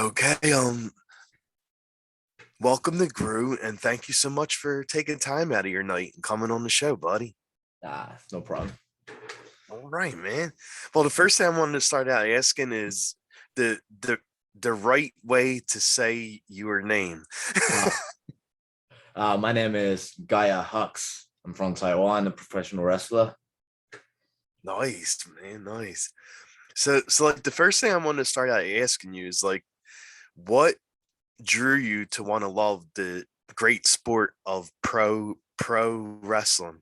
Okay, welcome to Grue, and thank you so much for taking time out of your night and coming on the show, buddy. No problem. All right, man. Well, the first thing I wanted to start out asking is the the the right way to say your name. Uh, my name is Gaia Hox. I'm from Taiwan, a professional wrestler. Nice, man, nice. So like the first thing I wanted to start out asking you is like, what drew you to want to love the great sport of pro wrestling?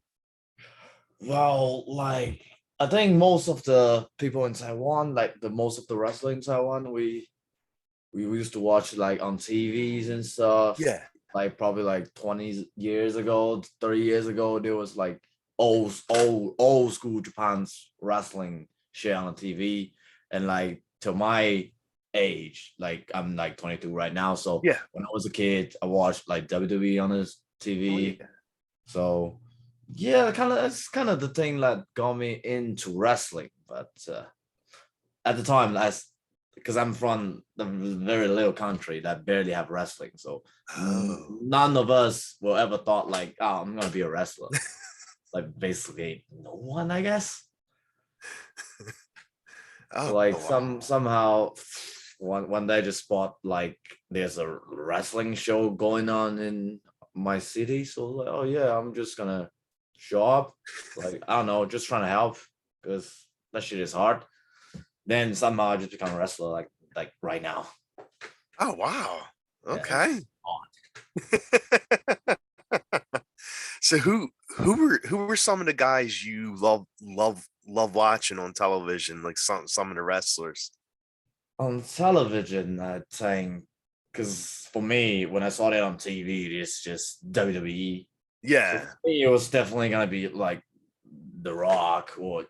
I think most of the people in Taiwan, like the most of the wrestling in Taiwan, we used to watch like on TVs and stuff. Yeah. Like probably like 20 years ago, 30 years ago, there was like old school Japan's wrestling shit on the TV. And like to my age, like I'm like 22 right now. So Yeah. when I was a kid, I watched like WWE on this Oh TV. yeah. So yeah, it's kind of the thing that got me into wrestling. But at the time, that's because I'm from a very little country that barely have wrestling. So Oh. none of us will ever thought like, oh, I'm gonna be a wrestler. Like basically no one, I guess. So Oh like wow. somehow one day just spot like there's a wrestling show going on in my city. So like, oh yeah, I'm just gonna show up. Like I don't know, just trying to help because that shit is hard. Then somehow I just become a wrestler like right now. Oh wow. Yeah, Okay. it's odd. So who were some of the guys you love watching on television, like some of the wrestlers? On television, I think because for me, when I saw that on TV, it's just WWE. So for Yeah. me, it was definitely gonna be like The Rock or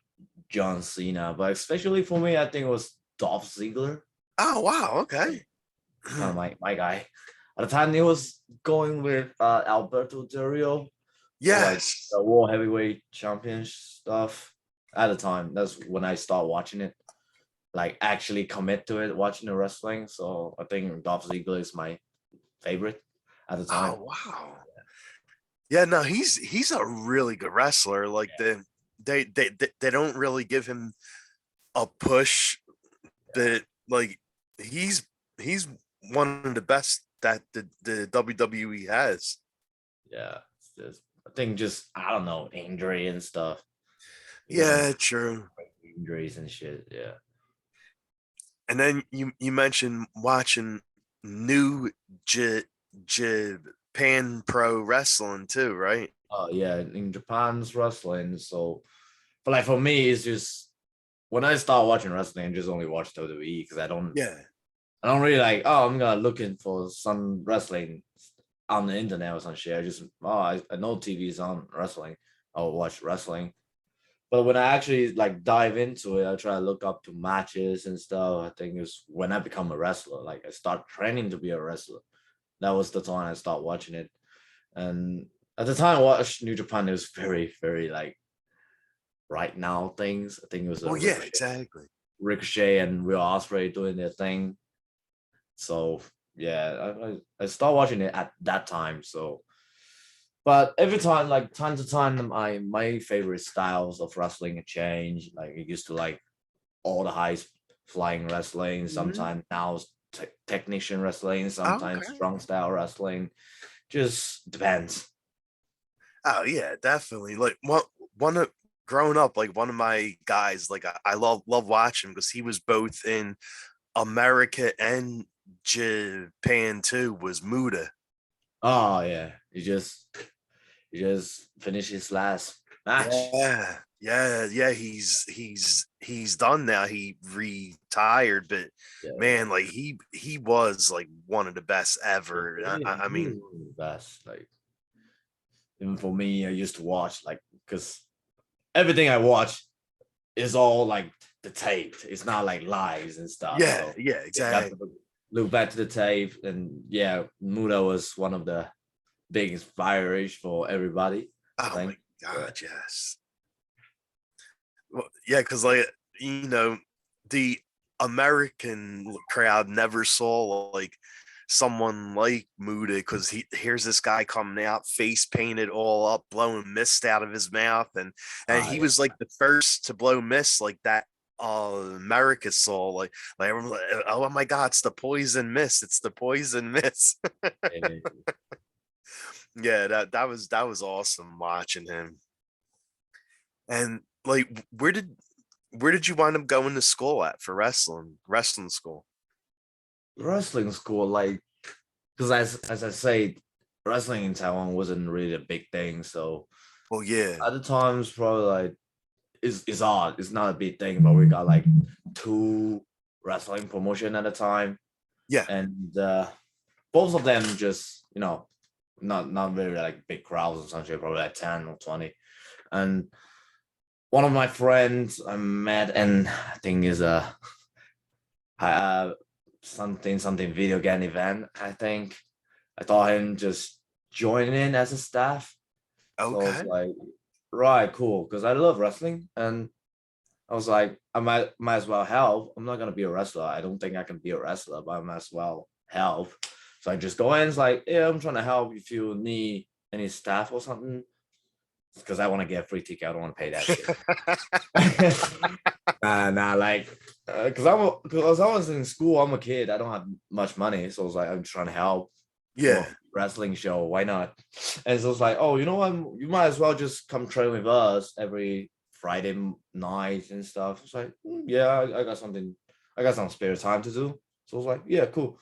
John Cena, but especially for me, I think it was Dolph Ziggler. Oh wow. Okay. Kind of my guy. At the time, he was going with Alberto Del Rio for like Yes. the World Heavyweight Champion stuff. At the time, that's when I started watching it, like actually commit to it, watching the wrestling. So I think Dolph Ziggler is my favorite at the time. Oh wow. Yeah, no, he's a really good wrestler. Like they don't really give him a push, but like he's he's one of the best that the WWE has. Yeah, it's just, I think just I don't know injury and stuff. You gotta Yeah, true. injuries and shit. Yeah. And then you mentioned watching new J, Japan Pro Wrestling too, right? Oh yeah, in Japan's wrestling. So, but like for me, it's just when I start watching wrestling, I just only watch WWE because Yeah. I don't really like. Oh, I'm gonna looking for some wrestling on the internet or some shit. I just I know TV's on wrestling. I'll watch wrestling. But when I actually like dive into it, I try to look up to matches and stuff. I think it's when I become a wrestler. Like I start training to be a wrestler. That was the time I start watching it. And at the time I watched New Japan, it was very, very like right now things. I think it was Oh a yeah, exactly. Ricochet and Real Osprey doing their thing. So yeah, I started watching it at that time. So but every time, like time to time, my favorite styles of wrestling change. Like I used to like all the high flying wrestling. Mhm. Sometimes now technician wrestling. Sometimes Okay. strong style wrestling. Just depends. Oh yeah, definitely. Like one of growing up, like one of my guys, like I love watching because he was both in America and Japan too. Was Muda. Oh yeah, you just finish his last match. Yeah. He's done now. He retired, but Yeah, yeah. man, like he was like one of the best ever. I He mean, was one of the best. Like even for me, I used to watch like because everything I watch is all like the tape. It's not like lives and stuff. yeah, So yeah, you have to exactly. look back to the tape. And yeah, Muda was one of the big inspiration for everybody, I Oh my think. Yeah. God, yes. Well, yeah, because like you know the American crowd never saw like someone like Muda, because here's this guy coming out face painted all up, blowing mist out of his mouth, and he Yeah. was like the first to blow mist like that. America saw like everyone like, oh my god, it's the poison mist, it's the poison mist. Yeah. Yeah, that was awesome watching him. And like, where did you wind up going to school at for wrestling school? Wrestling school, like, because as I say, wrestling in Taiwan wasn't really a big thing. So Oh yeah. at the times, probably like it's odd. It's not a big thing, but we got like two wrestling promotion at a time, Yeah. and both of them just not very like big crowds or something. Probably like 10 or 20, and one of my friends I met, and I think is uh something video game event. I think I thought him just join in as a staff. So I was Okay. like, right, cool, because I love wrestling, and I was like, I might as well help. I'm not gonna be a wrestler. I don't think I can be a wrestler, but I might as well help. So I just go in. It's like, yeah, I'm trying to help if you need any staff or something, because I want to get a free ticket. I don't want to pay that shit. Nah, like, because I was in school. I'm a kid. I don't have much money, so I was like, I'm trying to help for a Yeah. wrestling show. Why not? And so it's like, oh, you know what? You might as well just come train with us every Friday night and stuff. It's like, yeah, I got something. I got some spare time to do. So I was like, yeah, cool.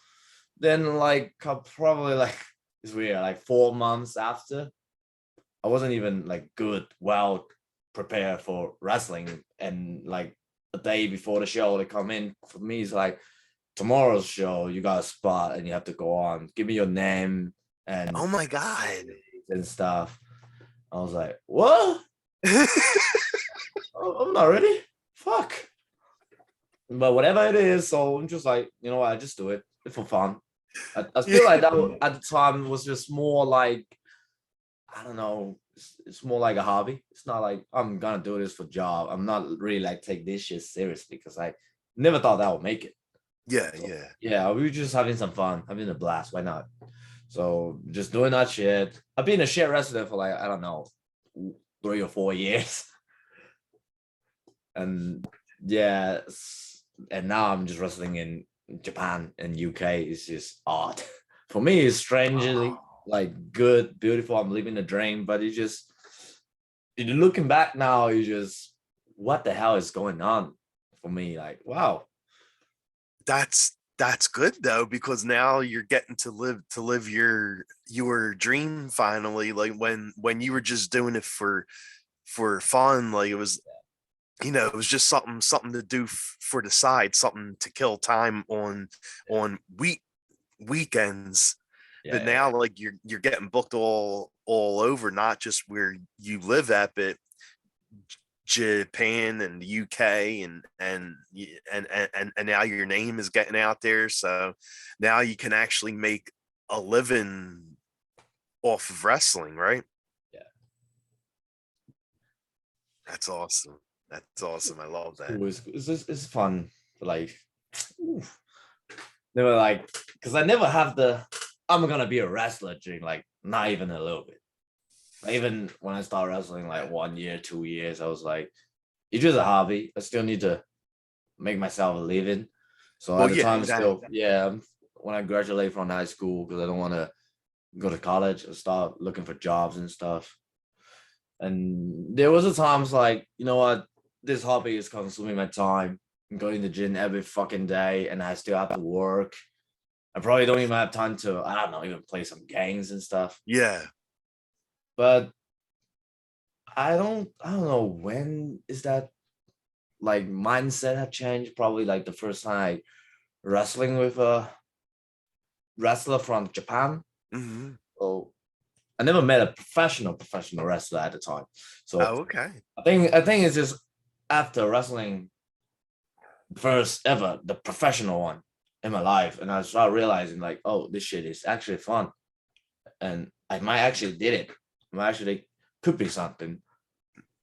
Then like probably like it's weird. Like 4 months after, I wasn't even like good, well prepared for wrestling, and like a day before the show, they come in for me. It's like tomorrow's show, you got a spot and you have to go on. Give me your name Oh and my god. stuff. I was like, what? I'm not ready. Fuck. But whatever it is, so I'm just like, you know what? I just do it for fun. I feel like that at the time was just more like, I don't know. It's more like a hobby. It's not like I'm gonna do this for job. I'm not really like take this shit seriously because I never thought that would make it. Yeah, So, yeah. yeah, we were just having some fun, having a blast. Why not? So just doing that shit. I've been a shit wrestler for like, I don't know, 3 or 4 years. And yeah, and now I'm just wrestling in Japan and UK. It's just odd. For me, it's strangely like good, beautiful. I'm living a dream, but it's just looking back now, you just what the hell is going on for me? Like, wow. That's good though, because now you're getting to live your dream finally. Like when you were just doing it for fun, like it was just something to do for the side, something to kill time on weekends. But Yeah, now like you're getting booked all over, not just where you live at, but Japan and the UK, and now your name is getting out there. So now you can actually make a living off of wrestling, right? yeah. That's awesome. That's awesome. I love It's that. cool. It's fun. But like, oof. Never like, because I never have the I'm gonna be a wrestler dream. Like, not even a little bit. Even when I started wrestling, like 1 year, 2 years, I was like, it's just a hobby. I still need to make myself a living. So at Well, the yeah, time, exactly. still, yeah, when I graduate from high school, because I don't want to go to college and start looking for jobs and stuff. And there was a times like, you know what, this hobby is consuming my time. I'm going to the gym every fucking day, and I still have to work. I probably don't even have time to, I don't know, even play some games and stuff. Yeah, But I don't know when is that like mindset have changed. Probably like the first time I wrestling with a wrestler from Japan. hmm. So I never met a professional wrestler at the time. So Oh, okay. I think it's just after wrestling first ever, the professional one in my life, and I started realizing like, oh, this shit is actually fun, and I might actually did it. I might actually could be something.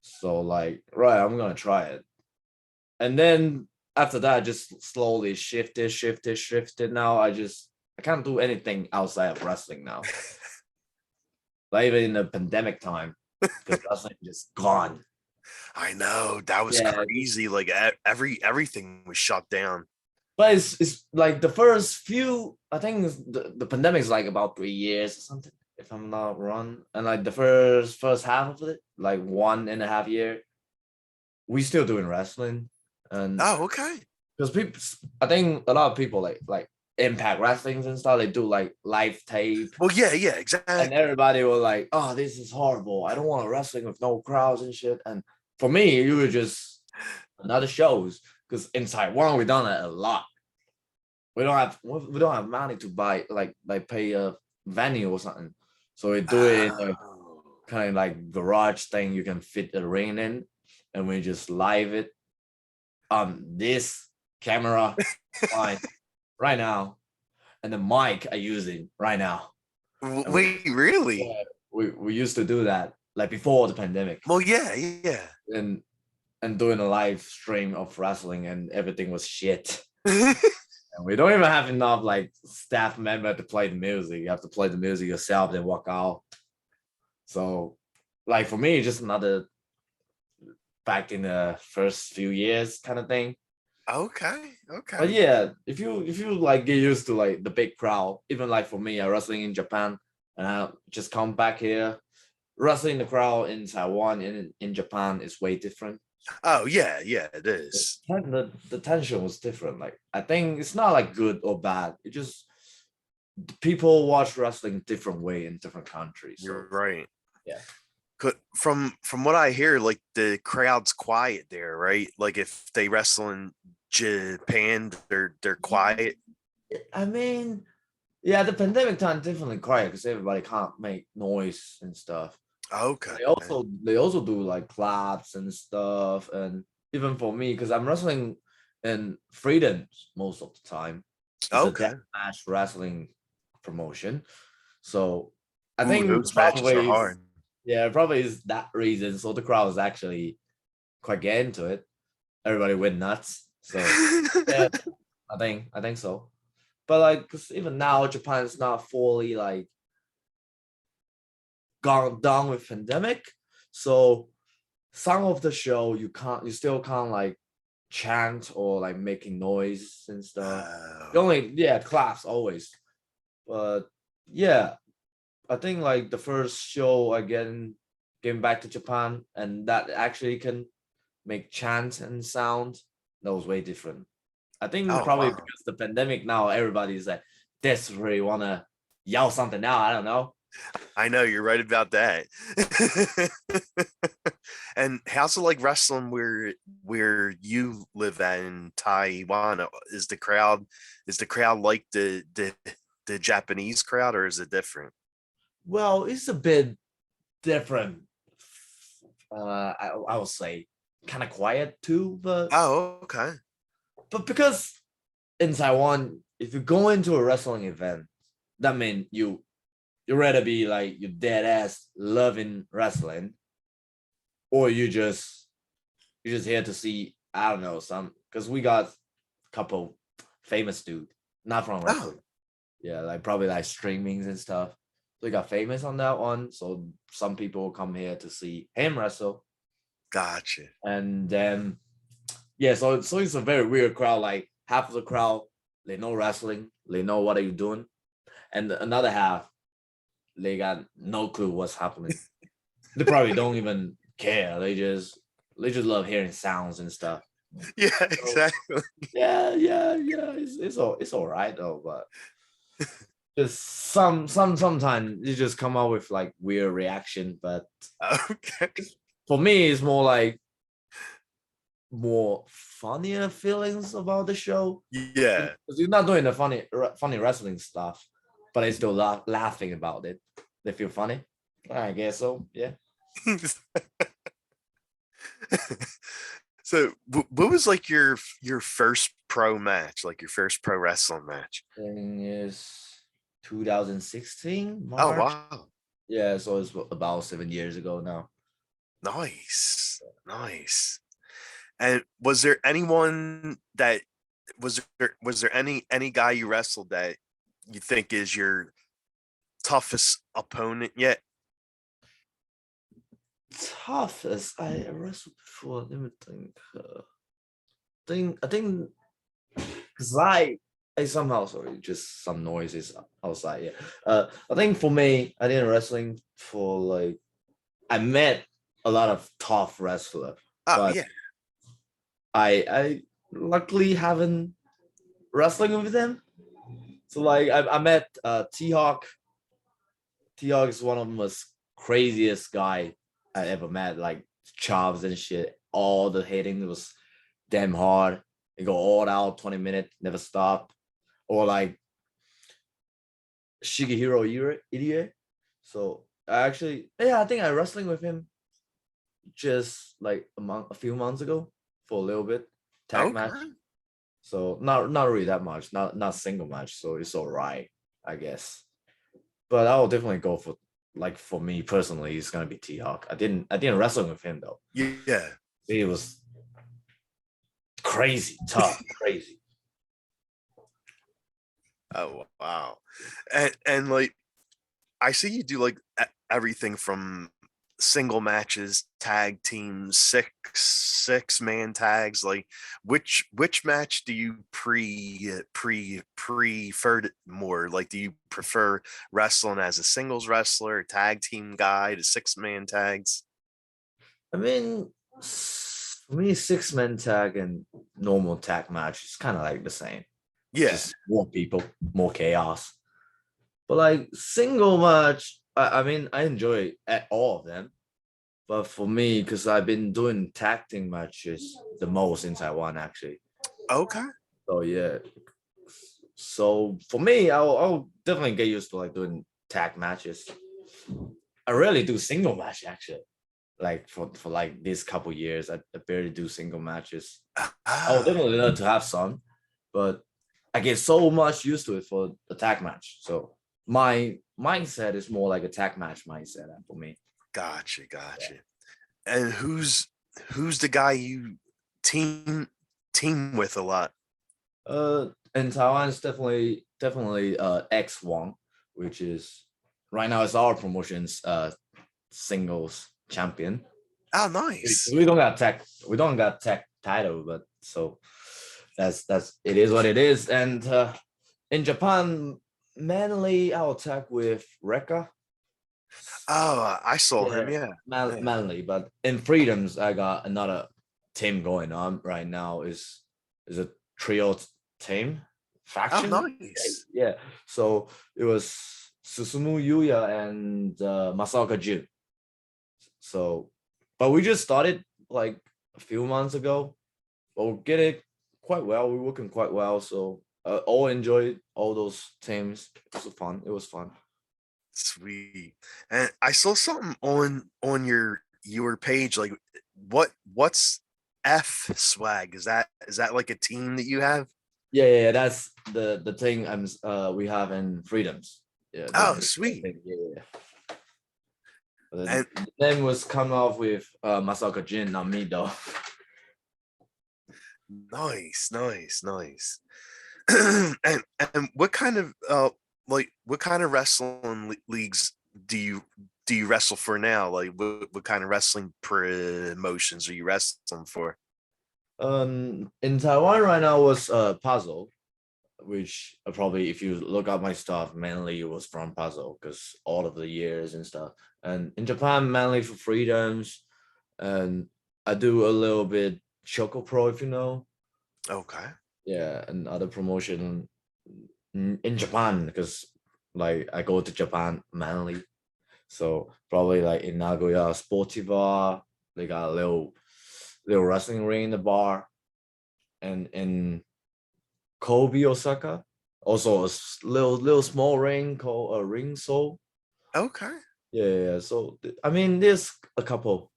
So like, right, I'm gonna try it. And then after that, I just slowly shifted. Now I can't do anything outside of wrestling now. Like even in the pandemic time, because wrestling just gone. I know that was Yeah, crazy. Like everything was shut down. but it's like the first few. I think the pandemic is like about 3 years or something, if I'm not wrong. And like the first half of it, like 1.5 year, we still doing wrestling, and Oh, okay. because people, I think a lot of people like Impact Wrestlings and stuff. They do like live tape, Well, yeah, and exactly. everybody was like, "Oh, this is horrible. I don't want wrestling with no crowds and shit." And for me, you were just another shows because in Taiwan we done it a lot. We don't have money to buy like pay a venue or something, so we do it in a Oh. kind of like garage thing. You can fit a ring in, and we just live it on this camera line right now, and the mic I using right now. And Wait, really? yeah, we used to do that like before the pandemic, Well, yeah, yeah. and doing a live stream of wrestling, and everything was shit. And we don't even have enough like staff member to play the music. You have to play the music yourself, then walk out. So, like for me, just another back in the first few years kind of thing. Okay, But okay. yeah, if you like get used to like the big crowd, even like for me, I wrestling in Japan, and I just come back here, wrestling the crowd in Taiwan and in Japan is way different. Oh, yeah, yeah, it is. The tension was different. Like I think it's not like good or bad. It just people watch wrestling different way in different countries. So You're right. yeah. From what I hear, like the crowd's quiet there, right? Like if they wrestle in Japan, they're quiet. I mean, yeah, the pandemic time definitely quiet because everybody can't make noise and stuff. Okay. They also do like claps and stuff, and even for me, because I'm wrestling in Freedom most of the time. It's a Okay. deathmatch wrestling promotion. So I Ooh, think those matches are probably hard. yeah, probably is that reason. So the crowd is actually quite get into it. Everybody went nuts. So yeah, I think so. But like, cause even now Japan is not fully like gone down with pandemic. So some of the show you still can't like chant or like making noise and stuff. You Oh, only claps always. But yeah, I think like the first show again getting back to Japan and that actually can make chant and sound, that was way different. I think oh probably wow. because the pandemic now everybody's like desperately wanna yell something out. I don't know. I know you're right about that. And how's it like wrestling where you live at in Taiwan? Is the crowd like the Japanese crowd, or is it different? Well, it's a bit different. I would say kind of quiet too, but Oh, okay. because in Taiwan, if you go into a wrestling event, that means you rather be like you dead ass loving wrestling, or you just here to see I don't know some because we got a couple famous dude not from Oh, wrestling, yeah, like probably like streamings and stuff. So we got famous on that one, so some people come here to see him wrestle, gotcha. and then yeah, so it's a very weird crowd. Like half of the crowd they know wrestling, they know what are you doing, and another half they got no clue what's happening. They probably don't even care. They just love hearing sounds and stuff. Yeah, So exactly. yeah. It's all right though, but just sometimes you just come up with like weird reaction. But Okay. for me, it's more like more funnier feelings about the show Yeah. because you're not doing the funny wrestling stuff, but they still laughing about it. They feel funny. I guess so. Yeah. So, what was like your first pro match, like your first pro wrestling match? Thing is 2016 Oh March. wow, Yeah, so it's about 7 years ago now. nice, nice. And was there anyone that was there any guy you wrestled that you think is your toughest opponent yet? Toughest I wrestled before. Let me think. I think because I somehow, sorry, just some noises outside. Yeah. I think for me, I did wrestling for like I met a lot of tough wrestler, Oh but yeah. I luckily haven't wrestling with them. So like I met T-Hawk. T-Hawk is one of the most craziest guy I ever met. Like chops and shit. All the hitting was damn hard. They go all out 20 minutes, never stop. Or like Shigehiro Irie. So I think I wrestling with him just like a few months ago for a little bit tag match. Okay. So not really that much, not single match. So it's all right, I guess. But I will definitely go for like for me personally, it's gonna be T Hawk. I didn't wrestle with him though. Yeah. He was crazy tough, crazy. Oh wow. And like I see you do like everything from single matches, tag teams, six man tags. Like which match do you prefer more? Like do you prefer wrestling as a singles wrestler, tag team guy to 6 man tags? I mean, for me, 6 man tag and normal tag match is kind of like the same. Yeah. Just more people, more chaos. But like single match, I mean, I enjoy all of them. But for me, because I've been doing tag team matches the most in Taiwan, actually. Okay. So yeah. So for me, I'll definitely get used to like doing tag matches. I rarely do single match actually. Like for like these couple years, I barely do single matches. I would Ah, definitely love to have some, but I get so much used to it for the tag match. So my mindset is more like a tag match mindset for me. gotcha. And who's the guy you team team with a lot? In Taiwan, it's definitely X1, which is right now it's our promotion's singles champion. Oh, We, nice. we don't got tech title, but so that's it is what it is. And in Japan, mainly I'll attack with Reka. Oh, I saw him. Yeah, Yeah. Yeah. mainly. But in Freedoms, I got another team going on right now. Is a trio team Oh, faction. nice. Yeah. So it was Susumu Yuya and Masaoka Jun. So, but we just started like a few months ago. But we're getting quite well. We're working quite well. So all enjoyed all those teams. It was fun. It was fun. Sweet. And I saw something on your page. Like, what's F swag? Is that like a team that you have? Yeah. That's the thing we have in freedoms. Yeah, Oh, the sweet. thing. Yeah. But And the name was come off with Masaka Jin, not me though. nice. And what kind of wrestling leagues do you wrestle for now? Like what kind of wrestling promotions are you wrestling for? In Taiwan right now was puzzle, which probably if you look up my stuff, mainly it was from puzzle because all of the years and stuff. And in Japan, mainly for freedoms, and I do a little bit Choco Pro if you know. Okay. Yeah, and other promotion in Japan because like I go to Japan mainly. So probably like in Nagoya Sportiva, they got a little wrestling ring in the bar, and in Kobe, Osaka, also a little small ring called a ring soul. Okay. Yeah. So I mean, there's a couple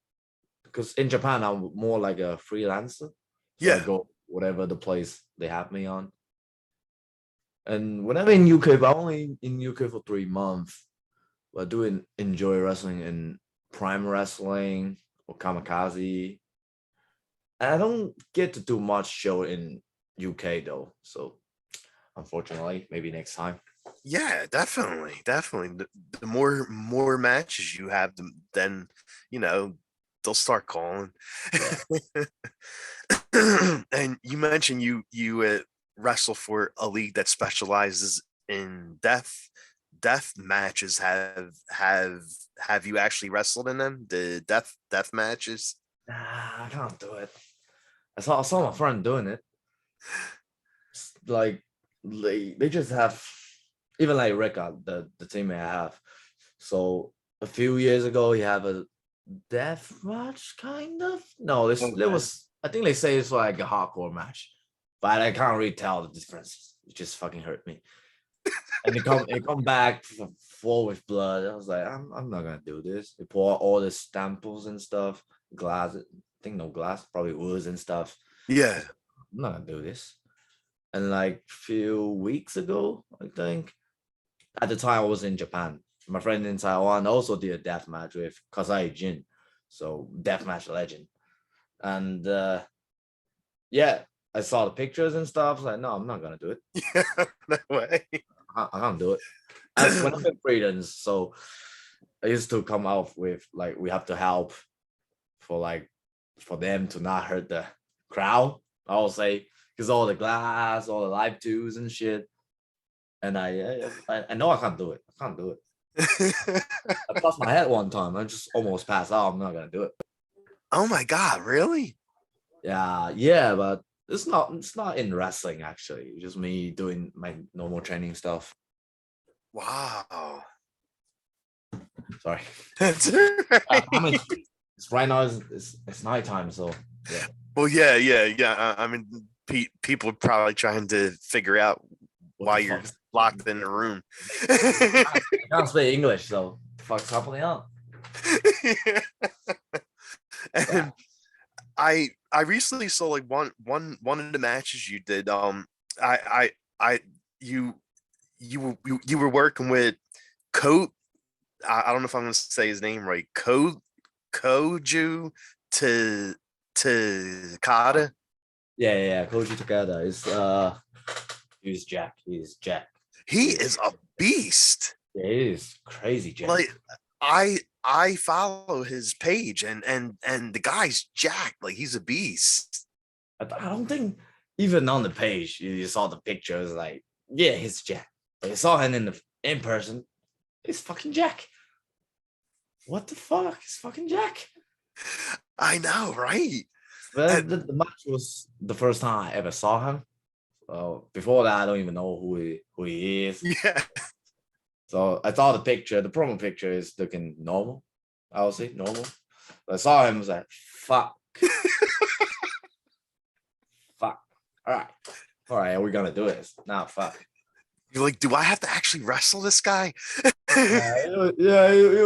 because in Japan I'm more like a freelancer, so I Yeah. go whatever the place they have me on. And when I'm in UK, but I'm only in UK for 3 months, but I do enjoy wrestling in Prime Wrestling or Kamikaze. I don't get to do much show in UK though, so unfortunately, maybe next time. Yeah, definitely, definitely. The more matches you have, then you know they'll start calling. Yeah. And you mentioned you wrestle for a league that specializes in death matches. Have you actually wrestled in them? The death matches? Nah, I can't do it. I saw my friend doing it. Like they just have, even like Rickard, the teammate I have. So a few years ago, he had a death match, kind of. No, this there Okay. was. I think they say it's like a hardcore match, but I can't really tell the difference. It just fucking hurt me. And they come back full with blood. I was like, I'm not gonna do this. They pour all the staples and stuff, glass. I think no glass, probably woods and stuff. Yeah. I'm not gonna do this. And like few weeks ago, I think at the time I was in Japan. My friend in Taiwan also did a death match with Kasai Jin, so deathmatch legend. And yeah, I saw the pictures and stuff. I was like, no, I'm not gonna do it. Yeah. No way. I can't do it. And when I'm in freelance, so I used to come out with like we have to help for them to not hurt the crowd. I'll say because all the glass, all the live tubes and shit. And I know I can't do it. I can't do it. I bust my head one time. I just almost passed out. I'm not gonna do it. Oh my God, really? Yeah, but it's not in wrestling actually. It's just me doing my normal training stuff. Wow. Sorry. That's all I right. mean, it's right now. It's nighttime, so yeah. Well, yeah. I mean, people are probably trying to figure out What why the you're fuck? locked in the room. I can't speak English, so the fuck's happening out? Yeah. And I recently saw like one of the matches you did. I you you were working with Coat. I don't know if I'm going to say his name right. Koju to Kata. Yeah. Koji Takada is he's Jack. He's Jack. He He's, is a beast. yeah, he is crazy Jack. Like I follow his page and the guy's jacked. Like he's a beast. I don't think even on the page you saw the pictures like yeah, he's Jack. But you saw him in person. It's fucking Jack. What the fuck? It's fucking Jack. I know, right? Well, And the match was the first time I ever saw him. So before that, I don't even know who he is. yeah. So I saw the picture. The promo picture is looking normal. I would say normal. But I saw him. I was like, fuck, fuck. All right. We're gonna do this now. Fuck. You're like, do I have to actually wrestle this guy? It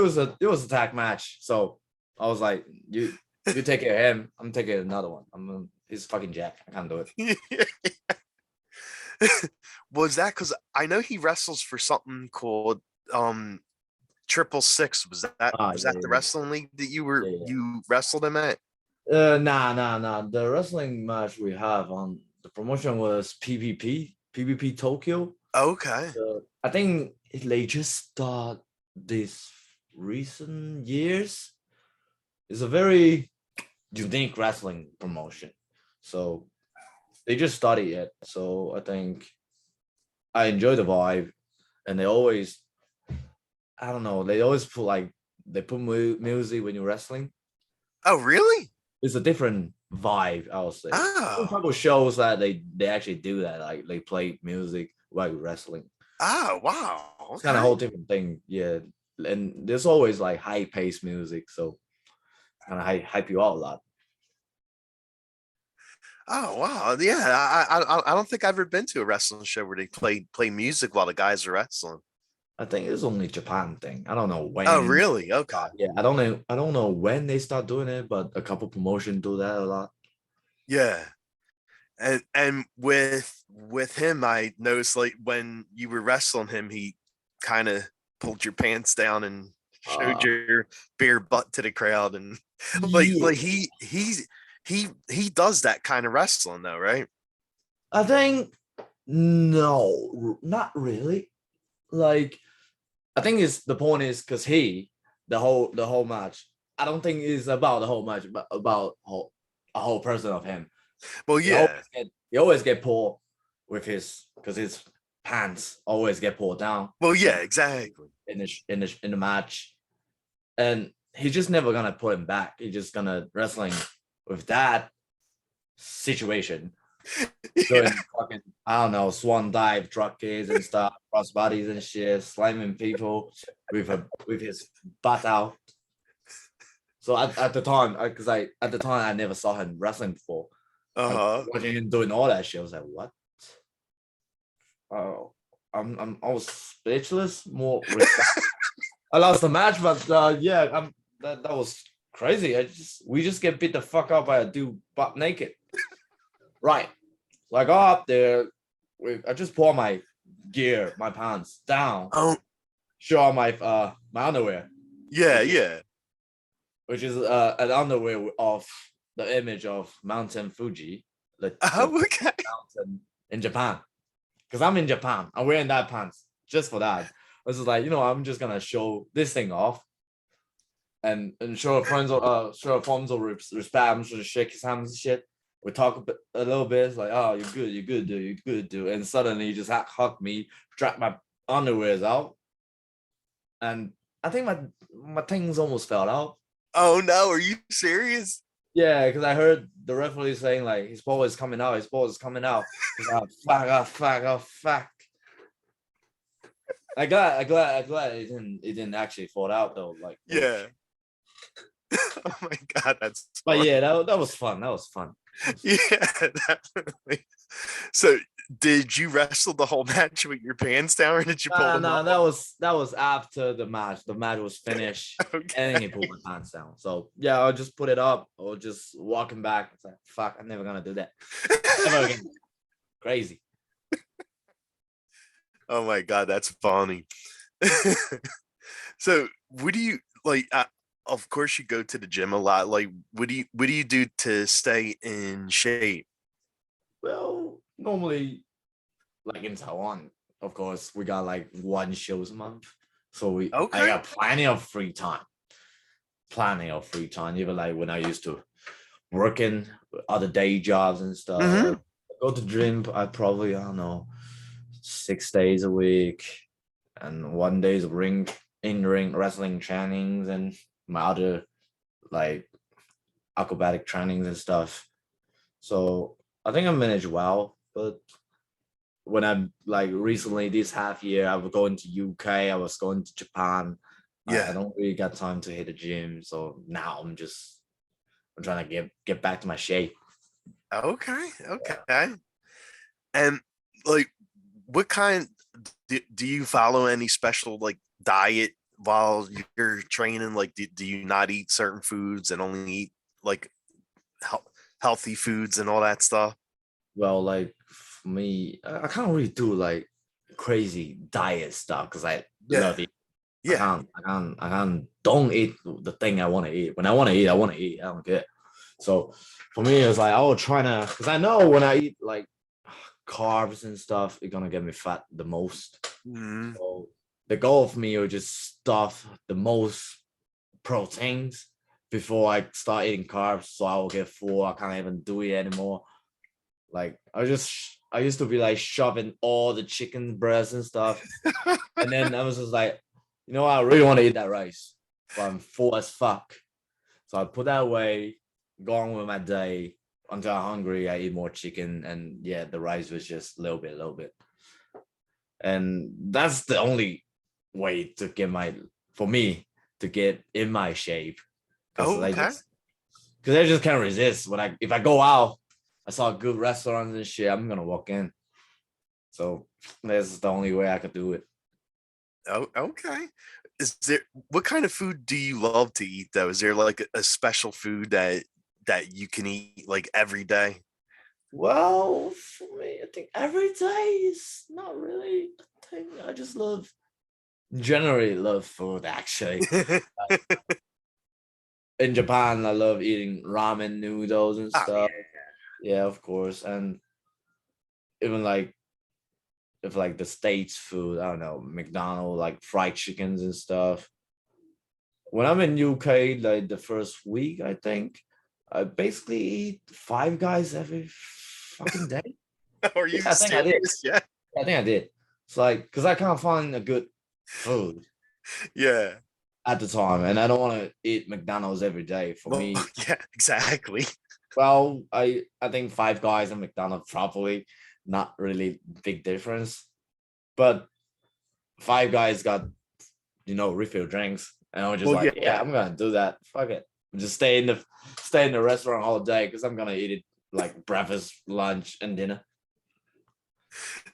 was a tag match. So I was like, you take care of him. I'm taking another one. He's fucking Jack. I can't do it. Was that because I know he wrestles for something called Triple Six? Was that the Yeah, wrestling league that yeah, yeah. you wrestled him at? Nah. The wrestling match we have on the promotion was PvP Tokyo. Okay. I think they just start this recent years. It's a very unique wrestling promotion. So they just started it. So I think I enjoy the vibe, and they always, I don't know, they always put like they put music when you're wrestling. Oh, really? It's a different vibe, I would say. Some Oh. couple shows that they actually do that, like they play music while you're wrestling. Oh, wow. It's kind of a whole Okay. different thing, yeah. And there's always like high paced music, so kind of hype you out a lot. Oh, wow. Yeah. I don't think I've ever been to a wrestling show where they play music while the guys are wrestling. I think it's only Japan thing. I don't know Oh, when. really? Okay. Yeah, I don't know. I don't know when they start doing it, but a couple promotions do that a lot. Yeah. And with him, I noticed like when you were wrestling him, he kind of pulled your pants down and showed Uh, your bare butt to the crowd, and like yeah, he he does that kind of wrestling though, right? I think no, not really. Like I think it's the point is because the whole match. I don't think it's about the whole match, but about a whole person of him. Well, yeah. He always get pulled with because his pants always get pulled down. Well, yeah, exactly. In the match, and he's just never gonna put him back. He's just gonna wrestling with that situation. Doing Yeah. fucking, I don't know, swan dive, drop kicks and stuff, cross bodies and shit, slamming people with his butt out. So at the time, because at the time I never saw him wrestling before. Uh-huh. Watching him doing all that shit, I was like, what? Oh, I was speechless. More respect. I lost the match, but yeah, that was crazy. We just get beat the fuck up by a dude butt naked. Right. So I go up there. I just pull my gear, my pants down, Oh, show my my underwear, yeah, yeah. which is an underwear of the image of Mountain Fuji, the Oh, okay. mountain in Japan. Because I'm in Japan, I'm wearing that pants just for that. I was just like, I'm just gonna show this thing off and show friends show forms of respect. I'm just gonna shake his hands and shit. We talk a little bit. It's like, oh, you're good, dude. You're good, dude. And suddenly you just hug me, drag my underwears out. And I think my things almost fell out. Oh no, are you serious? Yeah, because I heard the referee saying like his ball is coming out, his ball is coming out. Fuck. I glad it didn't actually fall out though. Like Yeah. Oh my god, that's but fun. yeah, that was fun. That was fun. Yeah, definitely. So did you wrestle the whole match with your pants down or did you pull them Nah, up? that was after the match. The match was finished, Okay. and then he pulled my pants down. So yeah, I'll just put it up or just walking back. It's like fuck, I'm never gonna do that. Never again. Crazy. Oh my god, that's funny. So what do you like? Of course, you go to the gym a lot. Like, what do you do to stay in shape? Well, normally, like in Taiwan, of course, we got like one shows a month, so I Okay. got plenty of free time. Plenty of free time. Even like when I used to working other day jobs and Mm-hmm. stuff. Go to gym. I probably I don't know 6 days a week, and 1 day's in ring wrestling trainings and my other like acrobatic trainings and stuff. So I think I managed well, but when I'm like recently this half year, I was going to UK, I was going to Japan. I Yeah. don't really got time to hit the gym, so now I'm trying to get back to my shape. Okay. Yeah. Okay. And like, what kind do you follow any special like diet while you're training? Like, do you not eat certain foods and only eat like healthy foods and all that stuff? Well, like for me, I can't really do like crazy diet stuff because I Yeah. love it. Yeah. I can't don't eat the thing I want to eat. When I want to eat, I want to eat. I don't care. So for me, it's like I will try to because I know when I eat like carbs and stuff, it's gonna get me fat the most. Mm-hmm. So the goal of me is just stuff the most proteins before I start eating carbs, so I will get full. I can't even do it anymore. Like I used to be like shoving all the chicken breasts and stuff, and then I was just like, I really want to eat that rice, but I'm full as fuck. So I put that away, go on with my day until I'm hungry. I eat more chicken, and yeah, the rice was just a little bit, and that's the only way to get for me to get in my shape because Oh, okay. I just can't resist when if I go out, I saw good restaurants and shit, I'm gonna walk in. So that's the only way I could do it. Oh, okay. Is there what kind of food do you love to eat though? Is there like a special food that you can eat like every day? Well, for me, I think every day is not really a thing. I just generally love food actually. in Japan, I love eating ramen noodles and Oh yeah. stuff. Yeah, of course. And even like if like the States food, I don't know, McDonald's, like fried chickens and stuff. When I'm in UK, like the first week, I think I basically eat Five Guys every fucking day. Are you Yeah, I think I did. serious? Yeah. I think I did. It's like because I can't find a good food Yeah. at the time, and I don't want to eat McDonald's every day. For Well, me, yeah, exactly. well, I think Five Guys and McDonald's probably not really big difference, but Five Guys got refill drinks, and I was just Well, like, yeah, yeah. I'm gonna do that. Fuck it, just stay in the restaurant all day because I'm gonna eat it like breakfast, lunch, and dinner.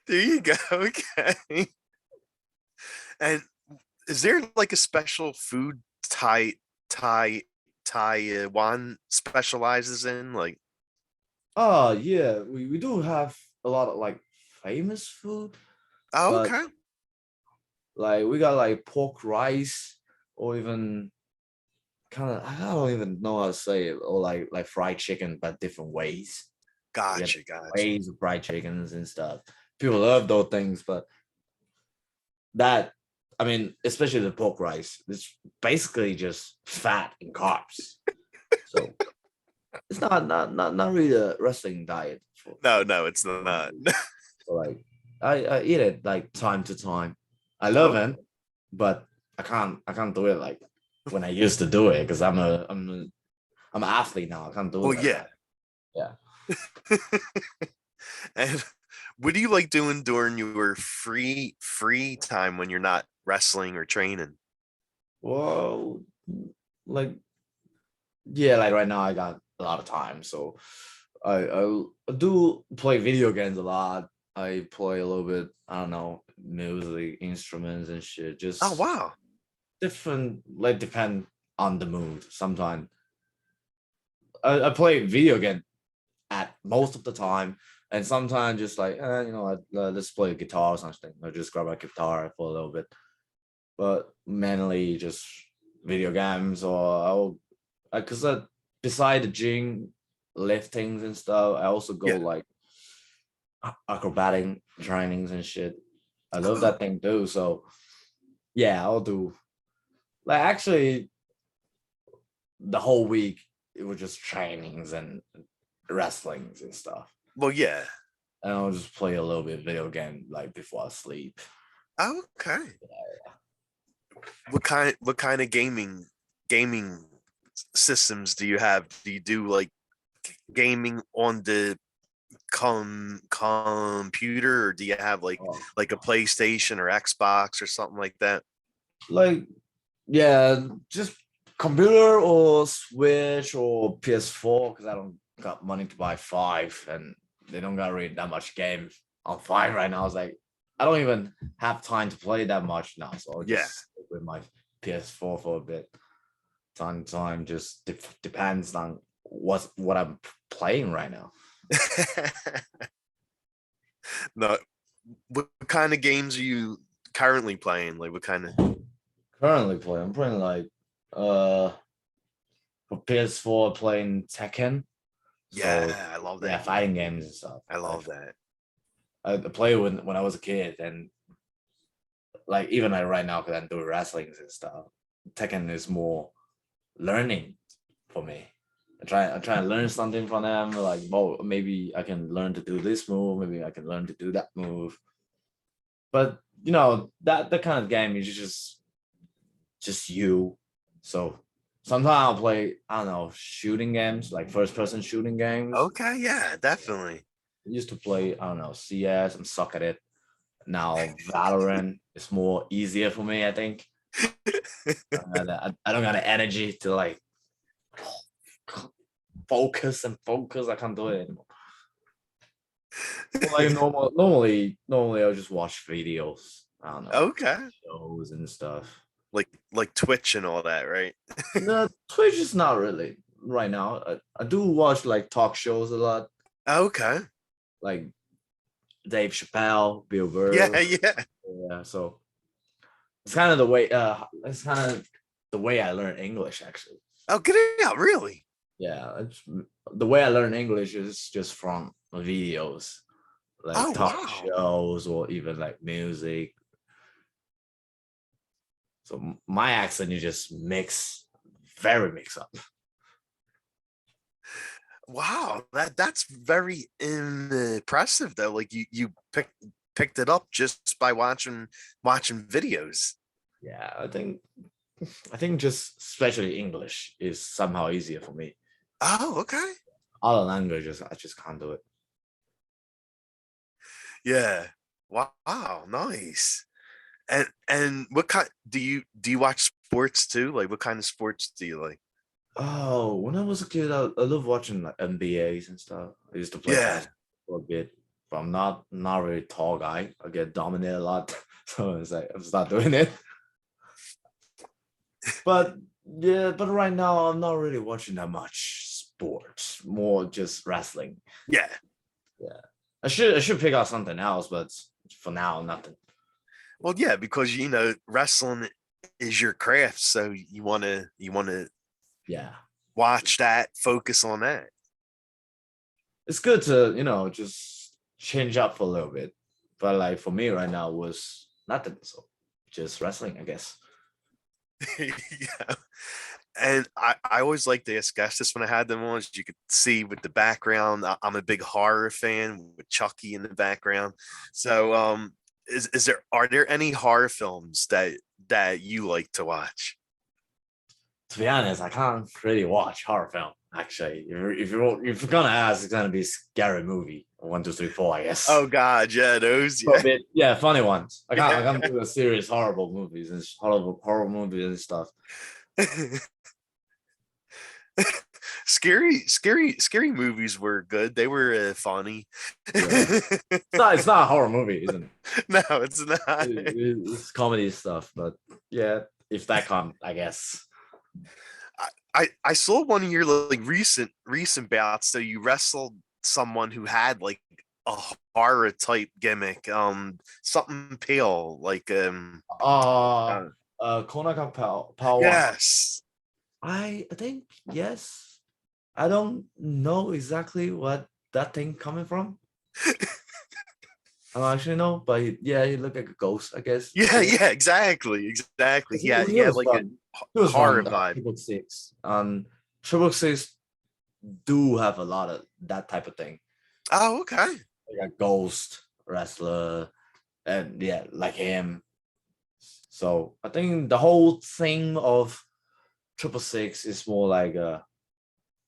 There you go. Okay. And is there like a special food Thai Taiwan specializes in? Like, Oh yeah, we do have a lot of like famous food, oh, but okay. like we got like pork rice or even kind of I don't even know how to say it or like fried chicken but different ways. We got Gotcha, gotcha. ways of fried chickens and stuff. People love those things, but that I mean, especially the pork rice, it's basically just fat and carbs. So it's not really a wrestling diet for No, no, it's not. so like I eat it like time to time. I love Oh, it, but I can't do it like when I used to do it because I'm an athlete now. I can't do it well, like yeah. that. Yeah. And what do you like doing during your free time when you're not wrestling or training? Well, like yeah, like right now I got a lot of time, so I do play video games a lot. I play a little bit, I don't know, music, instruments and shit. Oh, Just wow. different, like depend on the mood. Sometimes I play video game at most of the time, and sometimes just like let's play a guitar or something. Or just grab a guitar for a little bit, but mainly just video games or I'll because beside the gym liftings and stuff, I also go Yeah. like acrobatic trainings and shit. I love Oh, that thing too. So yeah, I'll do like actually the whole week it was just trainings and wrestlings and stuff. well, yeah. And I'll just play a little bit video game like before I sleep. Okay. What kind of gaming systems do you have? Do you do like gaming on the computer, or do you have Oh, like a PlayStation or Xbox or something like that? like yeah, just computer or Switch or PS4 because I don't got money to buy five and they don't got really that much game on five right now. It's like I don't even have time to play that much now, so I'll Yeah. just stick with my PS4 for a bit. Time to time just depends on what I'm playing right now. No, what kind of games are you currently playing? Like, what kind of? Currently playing, I'm playing like uh for PS4 playing Tekken. Yeah, So I love yeah, that game. fighting games and stuff. I love that. I played when I was a kid, and like even like right now because I'm doing wrestlings and stuff. Tekken is more learning for me. I try to learn something from them. Like, oh, maybe I can learn to do this move. Maybe I can learn to do that move. But that kind of game is just you. So sometimes I'll play I don't know shooting games like first person shooting games. Okay, yeah, definitely. I used to play I don't know CS and suck at it. Now Valorant is more easier for me. I think I don't got the energy to like focus and focus. I can't do it anymore. Well, like normally I'll just watch videos. I don't know Okay, shows and stuff. like Twitch and all that, right? No, Twitch is not really right now. I do watch like talk shows a lot, Okay. like Dave Chappelle, Bill Yeah, Burr. yeah. Yeah, so it's kind of the way. It's kind of the way I learn English actually. Oh, get it out, really? Yeah, the way I learn English is just from videos, like Oh, talk wow. shows or even like music. So my accent is just very mix up. Wow, that's very impressive though. Like you picked it up just by watching videos. Yeah, I think just especially English is somehow easier for me. Oh, okay. Other languages, I just can't do it. Yeah. Wow, nice. And what kind do you watch sports too? Like what kind of sports do you like? Oh, when I was a kid, I love watching like NBAs and stuff. I used to play Yeah. basketball for a bit, but I'm not really tall guy. I get dominated a lot, so it's like I'm start doing it. But yeah, but right now I'm not really watching that much sports. More just wrestling. Yeah. Yeah, I should pick out something else, but for now nothing. Well, yeah, because wrestling is your craft, so you want to Yeah, watch that, focus on that. it's good to just change up for a little bit. But like for me right now was nothing, so just wrestling, I guess. Yeah. And I always like to ask guests this when I had them on. As you could see with the background, I'm a big horror fan with Chucky in the background. So, is there are there any horror films that you like to watch? To be honest, I can't really watch horror film. Actually, if you're gonna ask, it's gonna be scary movie. 1, 2, 3, 4, I guess. Oh God, yeah, those, For a yeah, bit, yeah, funny ones. I yeah. can't do the serious horrible movies and horrible movies and stuff. Scary movies were good. They were funny. Yeah, it's not a horror movie, isn't it? No, it's not. It's comedy stuff, but yeah, if that comes, I guess. I saw one of your like recent bouts. So you wrestled someone who had like a horror type gimmick, something pale, like Uh, uh, Konaka Power. yes. I think yes. I don't know exactly what that thing coming from. I don't actually know, but yeah, he looked like a ghost, I guess. Yeah, Yeah. yeah, exactly. He He had was like a from he was horror from vibe. Triple Six. Triple Six do have a lot of that type of thing, Oh, okay. like a ghost wrestler, and yeah, like him. So I think the whole thing of Triple Six is more like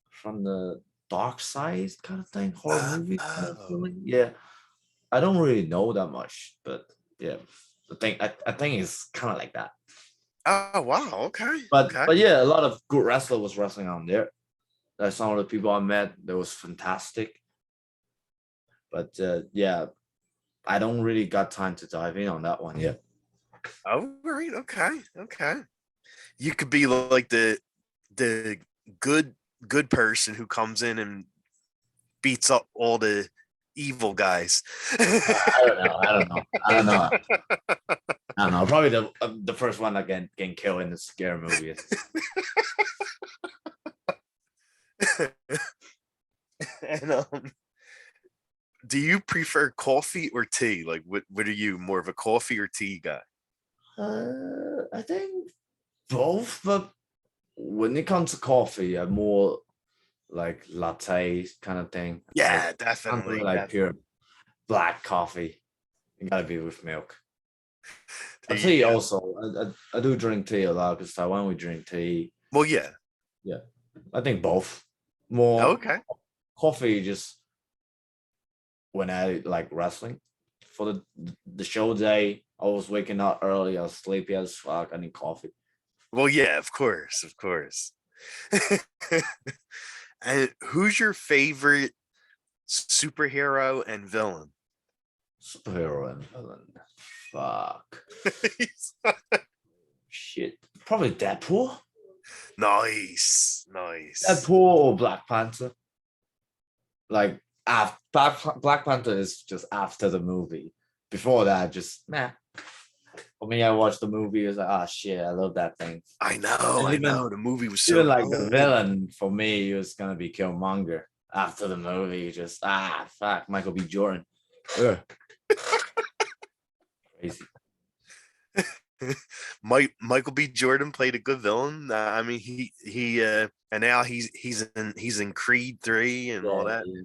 from the dark side kind of thing, horror movie kind of Oh, feeling. Yeah, I don't really know that much, but yeah, I think it's kind of like that. oh, wow. Okay, okay. But yeah, a lot of good wrestler was wrestling on there. Some of the people I met, that was fantastic. But yeah, I don't really got time to dive in on that one yet. Oh, right. Okay, okay. You could be like the good good person who comes in and beats up all the evil guys. I don't know. I don't know. I don't know. I don't know. Probably the first one that getting killed in the scary movie. And do you prefer coffee or tea? Like, what are you more of a coffee or tea guy? I think both, but when it comes to coffee, I'm more like latte kind of thing. Yeah, I'm doing definitely, like pure definitely. black coffee. It gotta be with milk. Tea Yeah. also. I do drink tea a lot because Taiwan we drink tea. Well, yeah. Yeah, I think both. More Okay. coffee just when I like wrestling for the show day. I was waking up early. I was sleepy as fuck. I need coffee. Well, yeah. Of course, of course. And who's your favorite superhero and villain? Superhero and villain. Fuck. Shit. Probably Deadpool. Nice, nice. Deadpool or Black Panther. Like Black Panther is just after the movie. Before that, just nah. For me, I watched the movie. It was like, ah, shit, I love that thing. I know, And I know. The movie was even so like the good. villain for me, he was gonna be Killmonger after the movie. Just fuck, Michael B. Jordan. Ugh. Crazy. Michael B. Jordan played a good villain. I mean, and now he's in Creed 3 and all Yeah, that. yeah.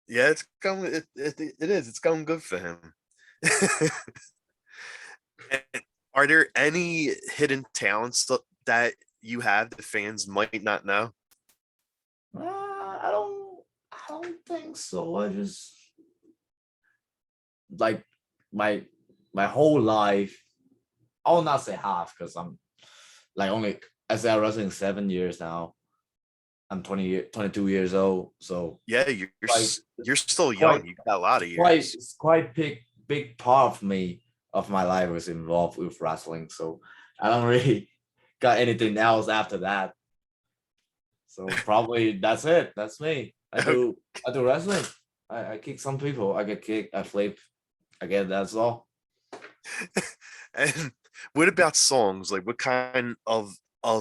Yeah, it's going. It is. It's going good for him. And are there any hidden talents that you have that fans might not know? I don't. I don't think so. I just like my my whole life. I'll not say half because I'm like only I said wrestling 7 years now. I'm 22 years old, so Yeah, like you're still quite young. You've got a lot of quite years. it's quite big part of me of my life was involved with wrestling. So I don't really got anything else after that. So probably that's it. That's me. I do wrestling. I kick some people. I get kicked. I flip. I get that's all. And what about songs? Like, what kind of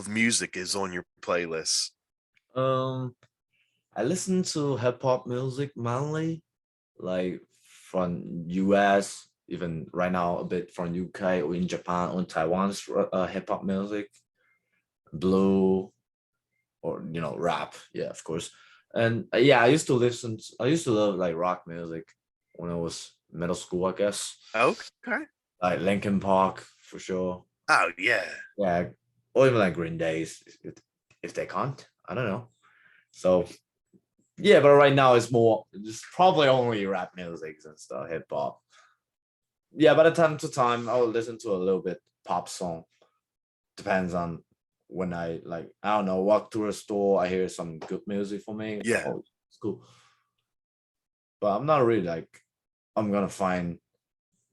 music is on your playlist? Um, I listen to hip hop music mainly, like from US, even right now a bit from UK or in Japan or in Taiwan's hip hop music, blue or rap. Yeah, of course. And yeah, I used to love like rock music when I was middle school, I guess. Okay. Like Linkin Park for sure. Oh yeah. Yeah, or even like Green Days if they can't. I don't know. So yeah, but right now it's more just probably only rap music and stuff, hip hop. Yeah, by the time to time I'll listen to a little bit pop song. Depends on when I like, I don't know, walk through a store, I hear some good music for me. Yeah. Oh, it's cool. But I'm not really like I'm gonna find,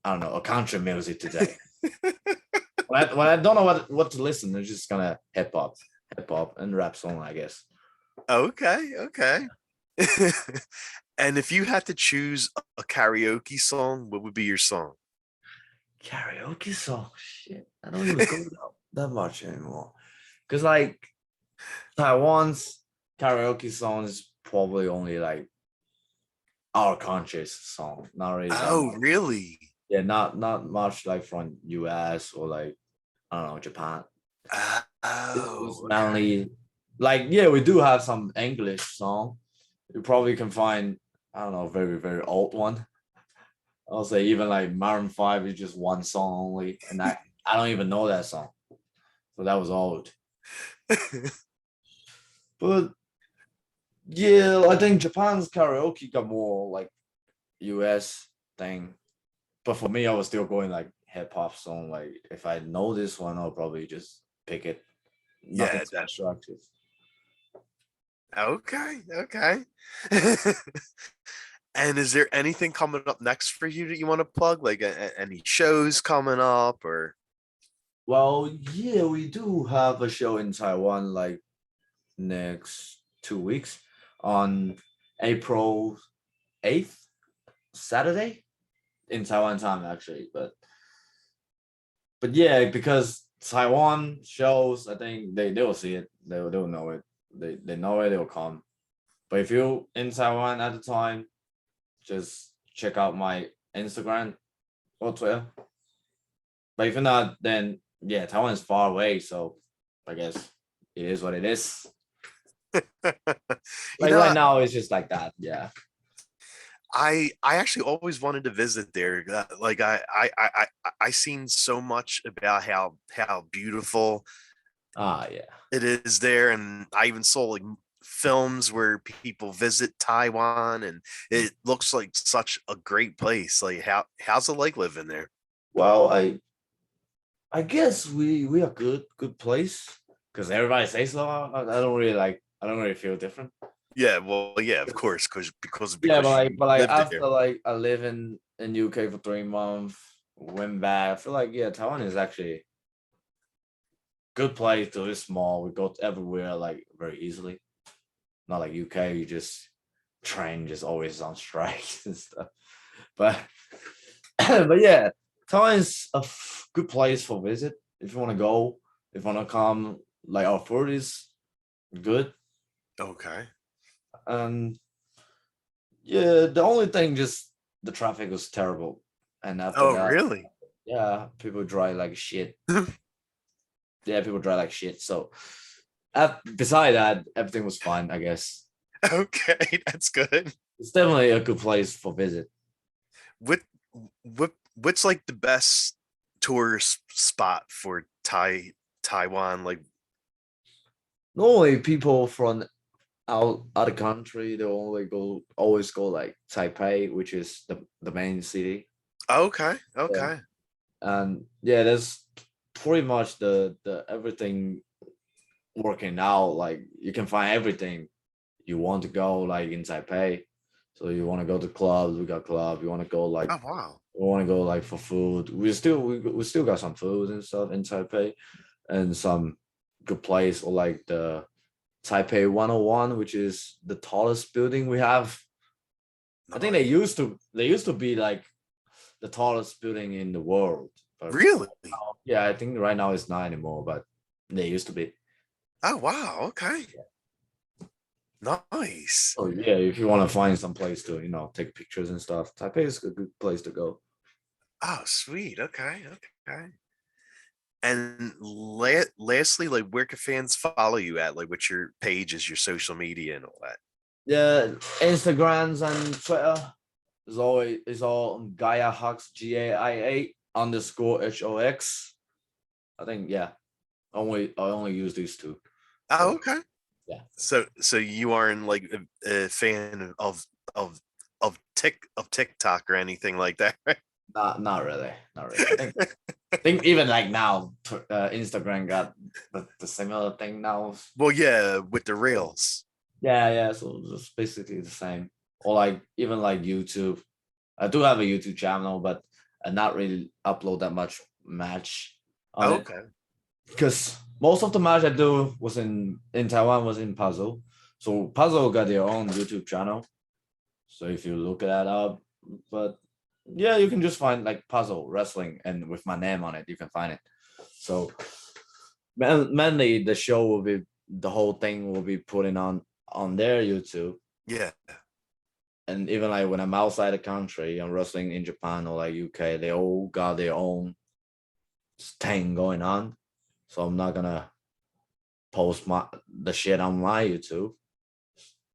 I don't know, a country music today. When I don't know what to listen, I'm just gonna hip hop and rap song, I guess. Okay. And if you had to choose a karaoke song, what would be your song? Karaoke song, shit. I don't even go that much anymore. Cause like Taiwan's karaoke song is probably only like our country's song, not really that Oh, much. really? Yeah, not much like from US or like, I don't know, Japan. It's Oh, okay. mainly like, yeah, we do have some English song. You probably can find, I don't know, very very old one. I'll say even like Maroon 5 is just one song only, and I don't even know that song. So that was old. But yeah, I think Japan's karaoke got more like US thing. But for me, I was still going like hip hop song. Like if I know this one, I'll probably just pick it. Nothing Yeah, that special actually. okay. And is there anything coming up next for you that you want to plug? Like any shows coming up or Well, yeah, we do have a show in Taiwan like next 2 weeks on April 8th, Saturday in Taiwan time actually. But yeah, because Taiwan shows, I think they will see it. They'll know it. They know it. They'll come. But if you're in Taiwan at the time, just check out my Instagram or Twitter. But if you're not, then yeah, Taiwan is far away, so I guess it is what it is. you Like right know, now, it's just like that. Yeah. I actually always wanted to visit there. Like I seen so much about how beautiful Ah, yeah. it is there, and I even saw like films where people visit Taiwan, and it looks like such a great place. Like how's it like living there? Well, I guess we are good place because everybody says so. I don't really like. I don't really feel different. Yeah, well, yeah, of course, Yeah, because you but like lived after there. like I live in UK for 3 months, went back. I feel like yeah, Taiwan is actually good place. To It's small. We go everywhere like very easily. Not like UK, you just train just always on strike and stuff. But But yeah, Taiwan is a good place for visit if you want to go. If you want to come, like our food is good, Okay. and yeah, the only thing just the traffic was terrible, and after Oh, that, really? yeah, people drive like shit. Yeah, people drive like shit. So, beside that, everything was fine. I guess Okay, that's good. it's definitely a good place for visit. What what's like the best tourist spot for Taiwan? Like, Normally, people from out of the country they always go like Taipei, which is the main city. okay, Yeah. okay. And yeah, there's pretty much the everything working out. Like you can find everything you want to go like in Taipei. So you want to go to clubs, we got club. You want to go like Oh, wow. we want to go like for food. We still got some food and stuff in Taipei, and some good place or like the Taipei 101, which is the tallest building we have. I think they used to be like the tallest building in the world. But Really? yeah, I think right now it's not anymore, but they used to be. Oh, wow. Okay. Nice. So yeah, if you want to find some place to take pictures and stuff, Taipei is a good place to go. Oh, sweet. Okay, okay. And lastly, like, where can fans follow you at? Like, what's your pages, your social media, and all that? Yeah, Instagrams and Twitter is all Gaia Hox GAIA_HOX. I think yeah. I only use these two. Oh, So okay. yeah. So you aren't like a fan of TikTok or anything like that, right? Not really. Not really. I think even like now, Instagram got the similar thing now. Well, yeah, with the reels. Yeah, yeah. So it's basically the same. Or like even like YouTube. I do have a YouTube channel, but I not really upload that much match on it Okay. because most of the match I do was in Taiwan was in Puzzle. So Puzzle got their own YouTube channel. So if you look that up, but yeah, you can just find like Puzzle Wrestling and with my name on it, you can find it. So mainly the whole thing will be putting on their YouTube. Yeah. And even like when I'm outside the country, I'm wrestling in Japan or like UK, they all got their own thing going on. So I'm not gonna post the shit on my YouTube.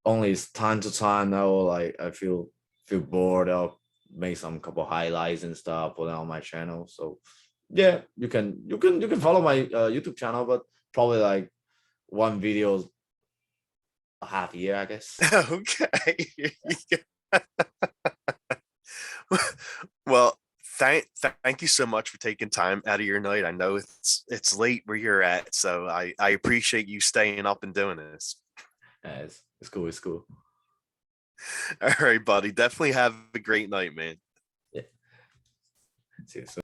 Only time to time I will like I feel bored. I'll make some couple highlights and stuff, put it on my channel. So yeah, you can follow my YouTube channel, but probably like one video a half year, I guess. Okay. Well, thank you so much for taking time out of your night. I know it's late where you're at, so I appreciate you staying up and doing this. Yeah, it's cool. It's cool. All right, buddy. Definitely have a great night, man. Yeah. See you soon.